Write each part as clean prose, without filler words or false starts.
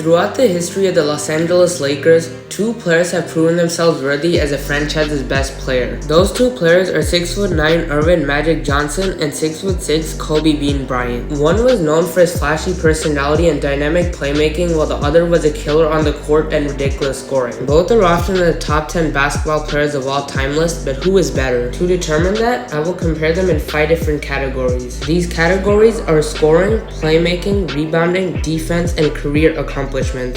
Throughout the history of the Los Angeles Lakers, two players have proven themselves worthy as a franchise's best player. Those two players are 6'9" Irvin Magic Johnson and 6'6" Kobe Bean Bryant. One was known for his flashy personality and dynamic playmaking, while the other was a killer on the court and ridiculous scoring. Both are often in the top 10 basketball players of all time list, but who is better? To determine that, I will compare them in 5 different categories. These categories are scoring, playmaking, rebounding, defense, and career accomplishments.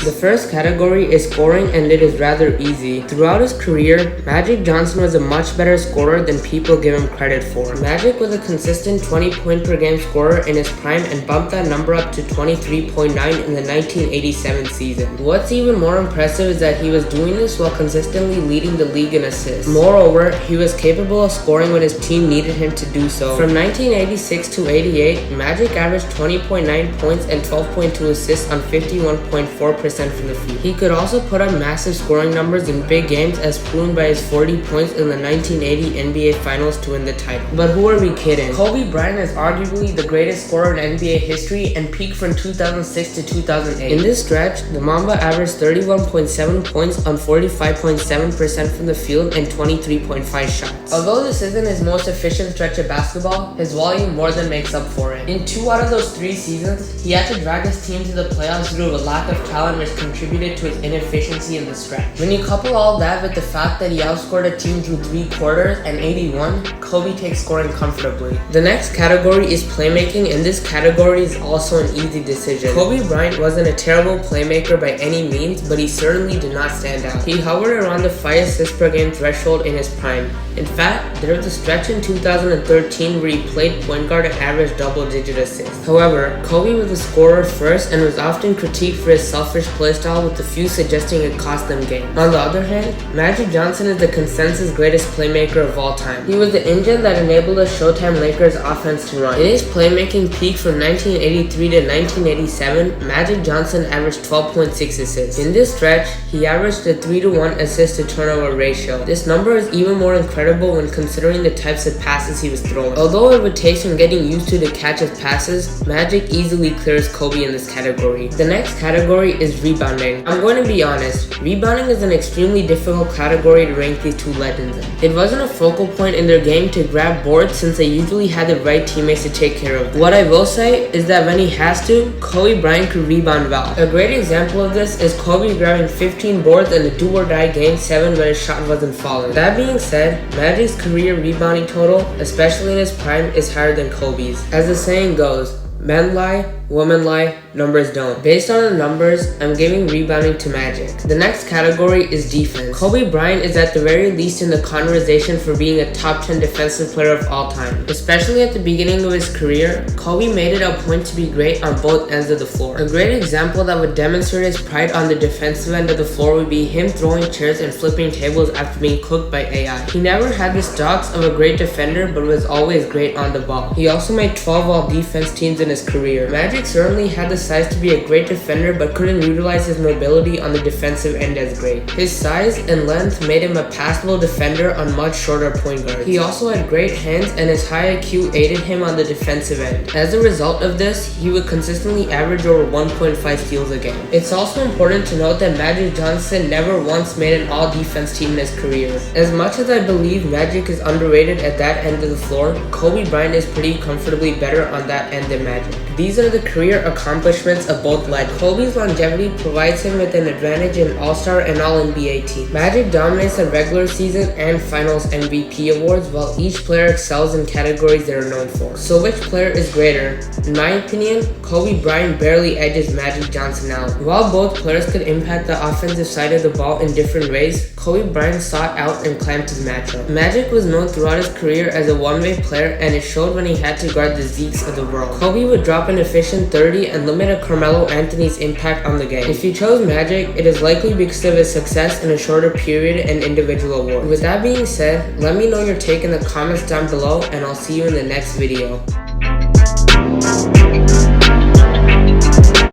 The first category is scoring, and it is rather easy. Throughout his career, Magic Johnson was a much better scorer than people give him credit for. Magic was a consistent 20-point per game scorer in his prime and bumped that number up to 23.9 in the 1987 season. What's even more impressive is that he was doing this while consistently leading the league in assists. Moreover, he was capable of scoring when his team needed him to do so. From 1986 to 88, Magic averaged 20.9 points and 12.2 assists on 51.4% from the field. He could also put up massive scoring numbers in big games, as proven by his 40 points in the 1980 NBA Finals to win the title. But who are we kidding? Kobe Bryant is arguably the greatest scorer in NBA history and peaked from 2006 to 2008. In this stretch, the Mamba averaged 31.7 points on 45.7% from the field and 23.5 shots. Although this isn't his most efficient stretch of basketball, his volume more than makes up for it. In 2 out of those 3 seasons, he had to drag his team to the playoffs due to a lack of talent, which contributed to his inefficiency in the stretch. When you couple all that with the fact that he outscored a team through 3 quarters and 81, Kobe takes scoring comfortably. The next category is playmaking, and this category is also an easy decision. Kobe Bryant wasn't a terrible playmaker by any means, but he certainly did not stand out. He hovered around the 5 assists per game threshold in his prime. In fact, there was a stretch in 2013 where he played point guard and averaged double-digit assists. However, Kobe was a scorer first and was often critiqued for his selfish playstyle, with a few suggesting it cost them games. On the other hand, Magic Johnson is the consensus greatest playmaker of all time. He was the engine that enabled the Showtime Lakers offense to run. In his playmaking peak from 1983 to 1987, Magic Johnson averaged 12.6 assists. In this stretch, he averaged a 3-to-1 assist to turnover ratio. This number is even more incredible when considering the types of passes he was throwing. Although it would take some getting used to catch his passes, Magic easily clears Kobe in this category. The next category is rebounding. I'm going to be honest, rebounding is an extremely difficult category to rank these two legends in. It wasn't a focal point in their game to grab boards, since they usually had the right teammates to take care of them. What I will say is that when he has to, Kobe Bryant could rebound well. A great example of this is Kobe grabbing 15 boards in the do-or-die Game 7 when his shot wasn't falling. That being said, Magic's career rebounding total, especially in his prime, is higher than Kobe's. As the saying goes, men lie, women lie, numbers don't. Based on the numbers, I'm giving rebounding to Magic. The next category is defense. Kobe Bryant is at the very least in the conversation for being a top 10 defensive player of all time. Especially at the beginning of his career, Kobe made it a point to be great on both ends of the floor. A great example that would demonstrate his pride on the defensive end of the floor would be him throwing chairs and flipping tables after being cooked by AI. He never had the stalks of a great defender, but was always great on the ball. He also made 12 all-defense teams in his career. Magic certainly had the size to be a great defender, but couldn't utilize his mobility on the defensive end as great. His size and length made him a passable defender on much shorter point guards. He also had great hands, and his high IQ aided him on the defensive end. As a result of this, he would consistently average over 1.5 steals a game. It's also important to note that Magic Johnson never once made an all-defense team in his career. As much as I believe Magic is underrated at that end of the floor, Kobe Bryant is pretty comfortably better on that end than Magic. These are the career accomplishments of both legends. Kobe's longevity provides him with an advantage in All-Star and All-NBA teams. Magic dominates the regular season and Finals MVP awards, while each player excels in categories they are known for. So which player is greater? In my opinion, Kobe Bryant barely edges Magic Johnson out. While both players could impact the offensive side of the ball in different ways, Kobe Bryant sought out and clamped his matchup. Magic was known throughout his career as a one-way player, and it showed when he had to guard the Zekes of the world. Kobe would drop an efficient 30 and limit a Carmelo Anthony's impact on the game. If you chose Magic, it is likely because of his success in a shorter period and individual awards. With that being said, let me know your take in the comments down below, and I'll see you in the next video.